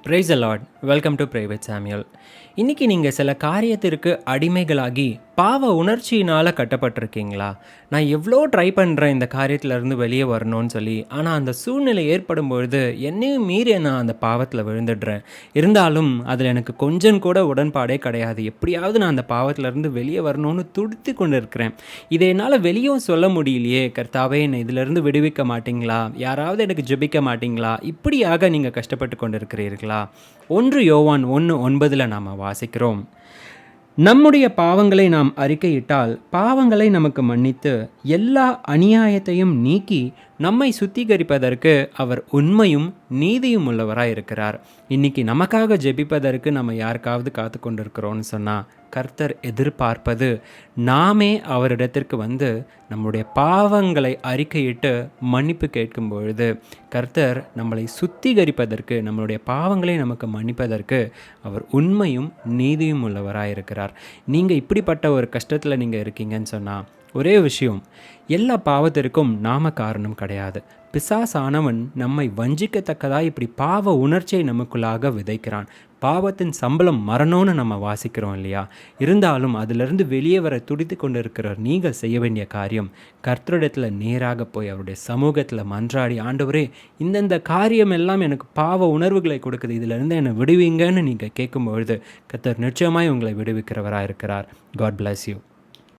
Praise the Lord. Welcome to private சாமியல். இன்றைக்கி நீங்கள் சில காரியத்திற்கு அடிமைகளாகி பாவ உணர்ச்சியினால் கட்டப்பட்டிருக்கீங்களா? நான் எவ்வளோ ட்ரை பண்ணுறேன் இந்த காரியத்திலேருந்து வெளியே வரணும்னு சொல்லி, ஆனால் அந்த சூழ்நிலை ஏற்படும் பொழுது என்னையும் மீறி நான் அந்த பாவத்தில் விழுந்துடுறேன். இருந்தாலும் அதில் எனக்கு கொஞ்சம் கூட உடன்பாடே கிடையாது. எப்படியாவது நான் அந்த பாவத்திலேருந்து வெளியே வரணும்னு துடித்து கொண்டு இருக்கிறேன். இதை என்னால் வெளியும் சொல்ல முடியலையே. கர்த்தாவே, என்னை இதிலிருந்து விடுவிக்க மாட்டீங்களா? யாராவது எனக்கு ஜெபிக்க மாட்டீங்களா? இப்படியாக நீங்கள் கஷ்டப்பட்டு கொண்டு இருக்கிறீர்களா? 1 யோவான் 1:9 நாம் வாசிக்கிறோம். நம்முடைய பாவங்களை நாம் அறிக்கையிட்டால் பாவங்களை நமக்கு மன்னித்து எல்லா அநியாயத்தையும் நீக்கி நம்மை சுத்திகரிப்பதற்கு அவர் உண்மையும் நீதியும் உள்ளவராய் இருக்கிறார். இன்னைக்கு நமக்காக ஜெபிப்பதற்கு நம்ம யாருக்காவது காத்து கொண்டிருக்கிறோன்னு சொன்னால், கர்த்தர் எதிர்பார்ப்பது நாமே அவரிடத்திற்கு வந்து நம்முடைய பாவங்களை அறிக்கையிட்டு மன்னிப்பு கேட்கும் பொழுது கர்த்தர் நம்மளை சுத்திகரிப்பதற்கு, நம்மளுடைய பாவங்களை நமக்கு மன்னிப்பதற்கு அவர் உண்மையும் நீதியும் உள்ளவராக இருக்கிறார். நீங்கள் இப்படிப்பட்ட ஒரு கஷ்டத்தில் நீங்கள் இருக்கீங்கன்னு சொன்னால், ஒரே விஷயம், எல்லா பாவத்திற்கும் நாம காரணம் கிடையாது. பிசாசானவன் நம்மை வஞ்சிக்கத்தக்கதாக இப்படி பாவ உணர்ச்சியை நமக்குள்ளாக விதைக்கிறான். பாவத்தின் சம்பளம் மரணம்னு நம்ம வாசிக்கிறோம் இல்லையா? இருந்தாலும் அதிலிருந்து வெளியே வர துடித்து கொண்டு இருக்கிற நீங்கள் செய்ய வேண்டிய காரியம், கர்த்தரிடத்தில் நேராக போய் அவருடைய சமூகத்தில் மன்றாடி, ஆண்டவரே, இந்தந்த காரியம் எல்லாம் எனக்கு பாவ உணர்வுகளை கொடுக்குது, இதிலிருந்து என்னை விடுவீங்கன்னு நீங்கள் கேட்கும்பொழுது கர்த்தர் நிச்சயமாய் உங்களை விடுவிக்கிறவராக இருக்கிறார். God bless you.